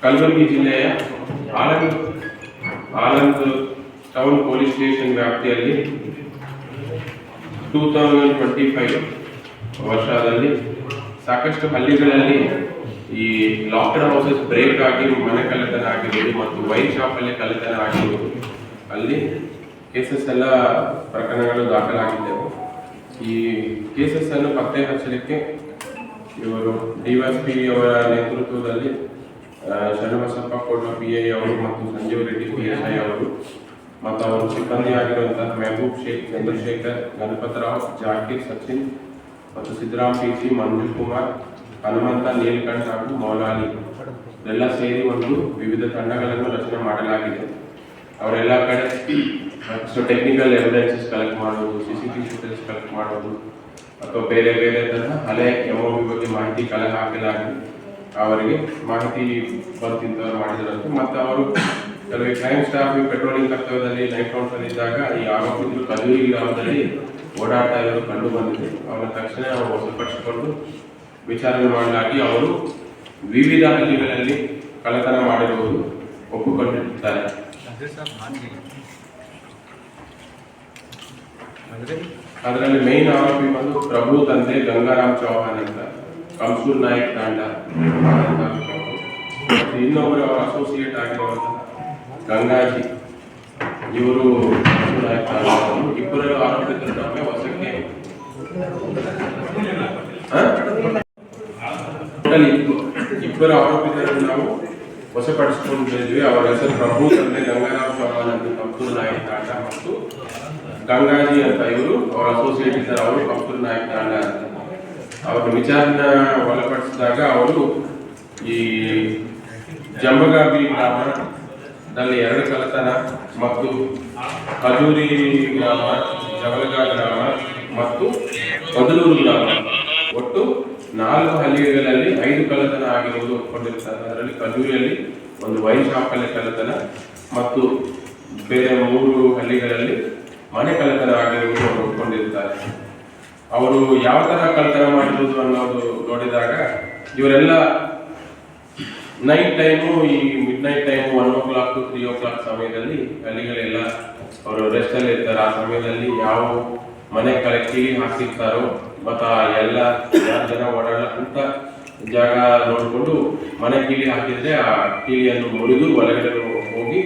ಕಲಬುರಗಿ ಜಿಲ್ಲೆಯ Anand town police station ವ್ಯಾಪ್ತಿಯಲ್ಲಿ 2025 ವರ್ಷದಲ್ಲಿ ಸಾಕಷ್ಟು ಹಳ್ಳಿಗಳಲ್ಲಿ ಈ ಲಾಕ್ಡ್ ಹೌಸಸ್ ಬ್ರೇಕ್ ಆಗಿ ಮನೆ ಕಳ್ಳತನ ಆಗಿರುವುದು ಮತ್ತು ವೈನ್ ಶಾಪಲ್ಲಿ ಕಳ್ಳತನ ಆಗಿರುವುದು, ಅಲ್ಲಿ ಕೇಸಸ್ ಎಲ್ಲ ಪ್ರಕರಣಗಳು ದಾಖಲಾಗಿದ್ದವು. ಈ ಕೇಸಸ್ ಅನ್ನು ಪತ್ತೆ ಹಚ್ಚಲಿಕ್ಕೆ ಇವರು ಡಿವೈಎಸ್ಪಿ ಅವರ ನೇತೃತ್ವದಲ್ಲಿ ಶರಣಬಸಪ್ಪ ಕೋಡ್ಲ PI ಅವರು ಮತ್ತು ಸಂಜೀವ್ ರೆಡ್ಡಿ PSI ಅವರು ಮತ್ತು ಅವರ ಸಿಬ್ಬಂದಿ ಆಗಿರುವಂತಹ ಮೆಹಬೂಬ್ ಶೇಖ್, ಚಂದ್ರಶೇಖರ್, ಗಣಪತರಾವ್, ಜಾಕೀರ್, ಸಚಿನ್ ಮತ್ತು ಸಿದ್ದರಾಮ್ PC, ಮಂಜು ಕುಮಾರ್, ಹನುಮಂತ, ನೀಲಕಂಠ ಹಾಗೂ ಮೌಲಾಲಿ ಎಲ್ಲ ಸೇರಿ ಒಂದು ವಿವಿಧ ತಂಡಗಳನ್ನು ರಚನೆ ಮಾಡಲಾಗಿದೆ. ಅವರೆಲ್ಲ ಕಡೆ ಟೆಕ್ನಿಕಲ್ ಎವಿಡೆನ್ಸಸ್ ಕಲೆಕ್ಟ್ ಮಾಡೋದು, CCTV ಫುಟೇಜ್ ಕಲೆಕ್ಟ್ ಮಾಡೋದು ಅಥವಾ ಬೇರೆ ಬೇರೆ ತರಹ ಹಳೆ MOB ಬಗ್ಗೆ ಮಾಹಿತಿ ಕಲೆ ಹಾಕಲಾಗಿದೆ. ಅವರಿಗೆ ಮಾಹಿತಿ ಬರ್ತಿಂತವ್ರು ಮಾಡಿದ್ರಂತೆ ಮತ್ತು ಅವರು ಕೆಲವು ಕ್ರೈಮ್ ಸ್ಟಾಫ್ ಪೆಟ್ರೋಲಿಂಗ್ ಕರ್ತವ್ಯದಲ್ಲಿ ನೈಟ್ ರೌಂಡ್ಸ್ ಇದ್ದಾಗ ಈ ಆರೋಪಿಗಳು ಕಜೂರಿ ಗ್ರಾಮದಲ್ಲಿ ಓಡಾಡ್ತಾ ಇರೋದು ಕಂಡು ಬಂದಿದೆ. ಅವರ ತಕ್ಷಣ ವಶಪಡಿಸಿಕೊಂಡು ವಿಚಾರಣೆ ಮಾಡಲಾಗಿ ಅವರು ವಿವಿಧ ಹಳ್ಳಿಗಳಲ್ಲಿ ಕಳ್ಳತನ ಮಾಡಿರುವುದು ಒಪ್ಪಿಕೊಂಡಿರುತ್ತಾರೆ. ಅದರಲ್ಲಿ ಮೇನ್ ಆರೋಪಿ ಬಂದು ಪ್ರಭು ತಂದೆ ಗಂಗಾರಾಮ್ ಚೌಹಾನ್ ಅಂತ, ಕಂಸೂರ್ ನಾಯಕ್ ತಾಂಡ, ಇನ್ನೊಬ್ಬರು ಅವರ ಅಸೋಸಿಯೇಟ್ ಆಗಿರುವಂತಹ ಗಂಗಾಜಿ, ಇವರು ನಾಯಕ್ ತಾಂಡ. ಇಬ್ಬರು ಆರೋಪಿತರು ನಮಗೆ ವಶಕ್ಕೆ ಇಬ್ಬರು ಆರೋಪಿತರನ್ನು ನಾವು ವಶಪಡಿಸಿಕೊಂಡಿದ್ವಿ. ಅವರ ಹೆಸರು ಪ್ರಭು ತಂದೆ ಗಂಗಾರಾಮ್ ಚೌಹಾನ್ ಅಂತ, ಕಂಸೂರ್ ನಾಯಕ್ ತಾಂಡ, ಮತ್ತು ಗಂಗಾಜಿ ಅಂತ ಇವರು ಅವರ ಅಸೋಸಿಯೇಟ್ ಇದ್ದಾರೆ, ಅವರು ಕಂಸೂರ್ ನಾಯಕ್ ತಾಂಡ ಅಂತ. ಅವರು ವಿಚಾರಣೆ ಒಳಪಡಿಸಿದಾಗ ಅವರು ಈ ಜಂಬಗಾಬಿ ಗ್ರಾಮದಲ್ಲಿ 2 ಕಳ್ಳತನ ಮತ್ತು ಖಜೂರಿ ಗ್ರಾಮ, ಜವಲಗಾ ಗ್ರಾಮ ಮತ್ತು ಬದಲೂರು ಗ್ರಾಮ, ಒಟ್ಟು 4 ಹಳ್ಳಿಗಳಲ್ಲಿ 5 ಕಳ್ಳತನ ಆಗಿರುವುದು ಒಪ್ಪಿಕೊಂಡಿರ್ತಾರೆ. ಅದರಲ್ಲಿ ಖಜೂರಿಯಲ್ಲಿ ಒಂದು ವೈನ್ ಶಾಪಲ್ಲಿ ಕಳ್ಳತನ ಮತ್ತು ಬೇರೆ 3 ಹಳ್ಳಿಗಳಲ್ಲಿ ಮನೆ ಕಳ್ಳತನ ಆಗಿರುವುದು ಅವರು ಒಪ್ಪಿಕೊಂಡಿರ್ತಾರೆ. ಅವರು ಯಾವ ತರ ಕಳ್ಳತನ ಮಾಡಿರುವುದು ಅನ್ನೋದು ನೋಡಿದಾಗ ಇವರೆಲ್ಲ ನೈಟ್ ಟೈಮು, ಈ mid night time 1 o'clock to 3 o'clock ಸಮಯದಲ್ಲಿ ಹಳ್ಳಿಗಳೆಲ್ಲ ಅವರು ರೆಸ್ಟ್ ಅಲ್ಲಿ ಇರ್ತಾರೆ. ಆ ಸಮಯದಲ್ಲಿ ಯಾವ ಮನೆ ಕೀಲಿ ಹಾಕಿರ್ತಾರೋ ಮತ್ತು ಎಲ್ಲ ಯಾರು ಜನ ಓಡಾಡಂತ ಜಾಗ ನೋಡಿಕೊಂಡು ಮನೆ ಕೀಲಿ ಹಾಕಿದ್ರೆ ಆ ಕೀಲಿಯನ್ನು ಮುರಿದು ಒಳಗಡೆ ಹೋಗಿ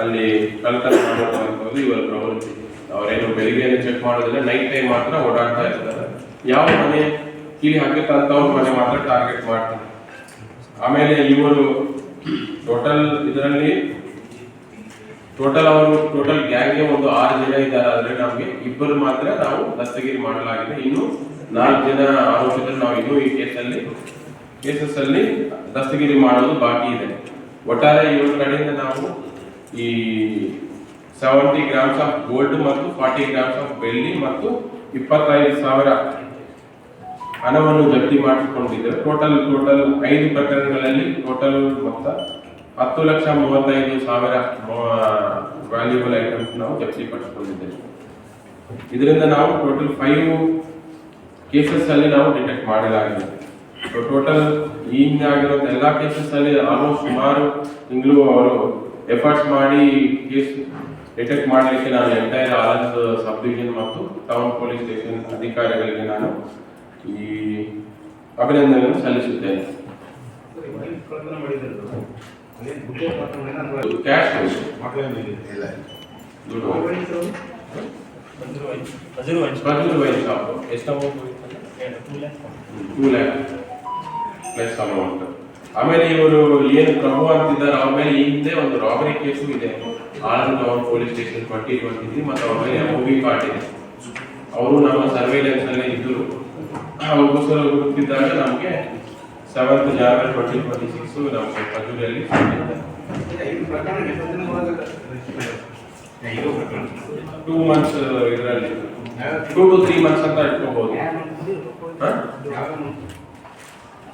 ಅಲ್ಲಿ ಕಳ್ಳತನ ಮಾಡುವಂಥದ್ದು ಇವರ ಪ್ರವೃತ್ತಿ. ಅವರೇನು ಬೆಳಿಗ್ಗೆ ಚೆಕ್ ಮಾಡೋದಿಲ್ಲ, ನೈಟ್ ಟೈಮ್ ಮಾತ್ರ ಓಡಾಡ್ತಾ ಇರ್ತಾರೆ. ಯಾವ ಮನೆ ಕೀಲಿ ಹಾಕಿರ್ತಂಥವ್ರು ಮನೆ ಮಾತ್ರ ಟಾರ್ಗೆಟ್ ಮಾಡ್ತಾರೆ. ಆಮೇಲೆ ಇವರು ಟೋಟಲ್ ಅವರು ಗ್ಯಾಂಗ್ಗೆ ಒಂದು 6 ಜನ ಇದ್ದಾರೆ. ಆದರೆ ನಮಗೆ 2 ಮಾತ್ರ ನಾವು ದಸ್ತಗಿರಿ ಮಾಡಲಾಗಿದೆ. ಇನ್ನು 4 ಜನ ಆರೋಪಿತರು ನಾವು ಇನ್ನೂ ಈ ಕೇಸಸ್ ಅಲ್ಲಿ ದಸ್ತಗಿರಿ ಮಾಡೋದು ಬಾಕಿ ಇದೆ. ಒಟ್ಟಾರೆ ಇವರ ಕಡೆಯಿಂದ ನಾವು ಈ 70 grams ಆಫ್ ಗೋಲ್ಡ್ ಮತ್ತು 40 grams ಆಫ್ ಬೆಳ್ಳಿ ಮತ್ತು 25,000 ಹಣವನ್ನು ಜಪ್ತಿ ಮಾಡಿಕೊಂಡಿದ್ದೇವೆ. ಟೋಟಲ್ 5 ಪ್ರಕರಣಗಳಲ್ಲಿ ಟೋಟಲ್ ಮೊತ್ತ 10,35,000 ವ್ಯಾಲ್ಯೂಬಲ್ ಐಟಮ್ಸ್ ನಾವು ಜಪ್ತಿ ಪಡಿಸಿಕೊಂಡಿದ್ದೇವೆ. ಇದರಿಂದ ನಾವು ಟೋಟಲ್ 5 ಕೇಸಸ್ ಅಲ್ಲಿ ನಾವು ಡಿಟೆಕ್ಟ್ ಮಾಡಲಾಗಿದೆ. ಟೋಟಲ್ ಈ ಹಿಂದೆ ಆಗಿರುವಂಥ ಎಲ್ಲ ಕೇಸಸ್ ಅಲ್ಲಿ ಆಲ್ಮೋಸ್ಟ್ ಸುಮಾರು ತಿಂಗಳು ಅವರು ಎಫರ್ಟ್ಸ್ ಮಾಡಿ ಕೇಸ್ ಡಿಟೆಕ್ಟ್ ಮಾಡಲಿಕ್ಕೆ ನಾನು ಎಂಟೈರ್ ಆನಂದ್ ಸಬ್ ಡಿವಿಷನ್ ಮತ್ತು ಟೌನ್ ಪೊಲೀಸ್ ಸ್ಟೇಷನ್ ಅಧಿಕಾರಿಗಳಿಗೆ ನಾನು ಈ ಅಭಿನಂದನೆಯನ್ನು ಸಲ್ಲಿಸುತ್ತೇನೆ. ಕ್ಯಾಶ್ ವೈನ್ ಶಾಪ್ ಎಷ್ಟು ಅಮೌಂಟ್ 2 lakh ಪ್ಲಸ್ ಅಮೌಂಟ್. ಆಮೇಲೆ ಇವರು ಏನು ಪ್ರಭು ಅಂತಿದ್ದಾರೆ, ಅವ್ರ ಮೇಲೆ ಈ ಹಿಂದೆ ಒಂದು ರಾಬರಿ ಕೇಸು ಇದೆ ಆನಂದ್ ಟೌನ್ ಪೊಲೀಸ್ ಸ್ಟೇಷನ್ 2023 ಮತ್ತು ಅವ್ರ ಮೇಲೆ MOB ಕಾರ್ಡ್ ಇದೆ. ಅವರು ನಮ್ಮ ಸರ್ವೇಲೆನ್ಸ್ ಅಲ್ಲೇ ಇದ್ದರು. ಅವ್ರಿಗೋಸ್ಕರ ಹುಡುಕಿದ್ದಾಗ ನಮಗೆ 7th January 2026 ನಮ್ಮ ಖಜೂರಿಯಲ್ಲಿ 2 months ಇದರಲ್ಲಿ 2 to 3 months ಅಂತ ಇಟ್ಕೋಬಹುದು.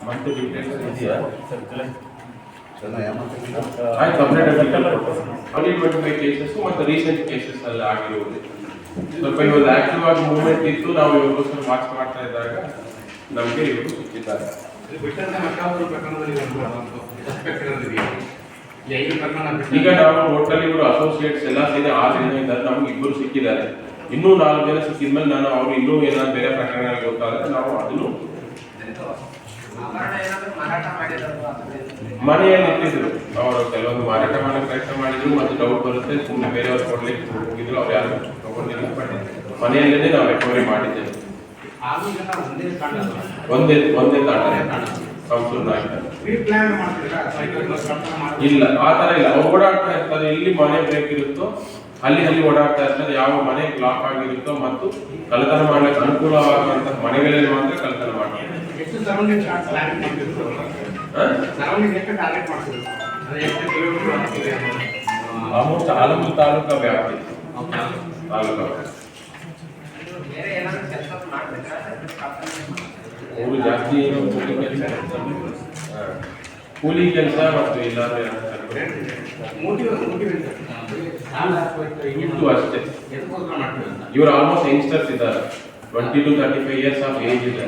ಮಂತ್ ಡೀಟೇಲ್ಸ್ ಇದೆಯಾ? ಆಯ್ತು, ಕಂಪ್ಲೇಂಟ್ ಕೇಸಸ್ ಮತ್ತು ರೀಸೆಂಟ್ ಕೇಸಸ್ ಅಲ್ಲಿ ಆಗಿರುವುದು ಸ್ವಲ್ಪ ಇವಾಗ ಆಕ್ಟಿವ್ ಆಗಿ ಮೂವ್ಮೆಂಟ್ ಇತ್ತು. ನಾವು ಇವ್ರಿಗೋಸ್ಕರ ವಾಚ್ ಮಾಡ್ತಾ ಇದ್ದಾಗ ನಮಗೆ ಇವರು ಸಿಕ್ಕಿದ್ದಾರೆ. ಈಗ ನಾವು ಟೋಟಲ್ ಇವರು ಅಸೋಸಿಯೇಟ್ಸ್ ಎಲ್ಲ ಸೇರಿ 6 ಜನ ಇದ್ದಾರೆ, ನಮ್ಗೆ 2 ಸಿಕ್ಕಿದ್ದಾರೆ. ಇನ್ನೂ 4 ಜನ ಸಿಕ್ಕಿದ್ಮೇಲೆ ನಾನು ಅವರು ಇನ್ನೂ ಏನಾದ್ರು ಬೇರೆ ಪ್ರಕರಣಗಳಿಗೆ ಗೊತ್ತಾದ್ರೆ ನಾವು ಅದನ್ನು ಮನೆಯಲ್ಲಿ ಇಟ್ಟಿದ್ರು. ಅವರು ಕೆಲವೊಂದು ಮಾರಾಟ ಮಾಡಕ್ಕೆ ಪ್ರಯತ್ನ ಮಾಡಿದ್ರು, ಮತ್ತು ಡೌಟ್ ಬರುತ್ತೆ ಸುಮ್ಮನೆ ಬೇರೆಯವ್ರು ಕೊಡ್ಲಿಕ್ಕೆ ಹೋಗಿದ್ರು, ಅವ್ರು ಯಾರು ತಗೊಂಡಿಲ್ಲ. ಬಟ್ ಮನೆಯಲ್ಲೇ ನಾವು ರಿಕವರಿ ಮಾಡಿದ್ದೇವೆ. ಒಂದೇ ತಾಂಡ ಸಂಸೂರ್ ನಾಯಕ ಇಲ್ಲ, ಆ ತರ ಇಲ್ಲ. ಓಡಾಡ್ತಾ ಇರ್ತಾರೆ, ಎಲ್ಲಿ ಮನೆ ಬ್ರೇಕ್ ಇರುತ್ತೋ ಅಲ್ಲಿ ಓಡಾಡ್ತಾ ಇರ್ತಾರೆ. ಯಾವ ಮನೆ ಲಾಕ್ ಆಗಿರುತ್ತೋ ಮತ್ತು ಕಳ್ಳತನ ಮಾಡ್ಲಿಕ್ಕೆ ಅನುಕೂಲವಾಗುವಂತ ಮನೆಗಳಲ್ಲಿ ಮಾತ್ರ ಕಳ್ಳತನ ಮಾಡ್ತಾರೆ. ಆಲ್ಮೋಸ್ಟ್ ಆಲಮೂರು ತಾಲೂಕಾ ವ್ಯಾಪ್ತಿ. ಅವರು ಜಾಸ್ತಿ ಕೂಲಿ ಕೆಲಸ ಮತ್ತು ಇಲ್ಲಾಂದ್ರೆ ಅಷ್ಟೇ. ಇವರು ಆಲ್ಮೋಸ್ಟ್ ಯಂಗ್ಸ್ಟರ್ಸ್ ಇದ್ದಾರೆ, 20 to 35 years ಆಫ್ ಏಜ್ ಇದೆ.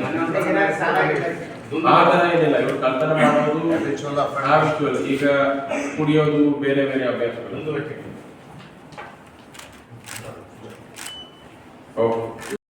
ಆ ತರ ಏನಿಲ್ಲ, ಇವರು ಕಳ್ತನ ಮಾಡೋದು ಹ್ಯಾಬಿಚುವಲ್, ಈಗ ಕುಡಿಯೋದು, ಬೇರೆ ಬೇರೆ ಅಭ್ಯಾಸಗಳು. ಓಕೆ.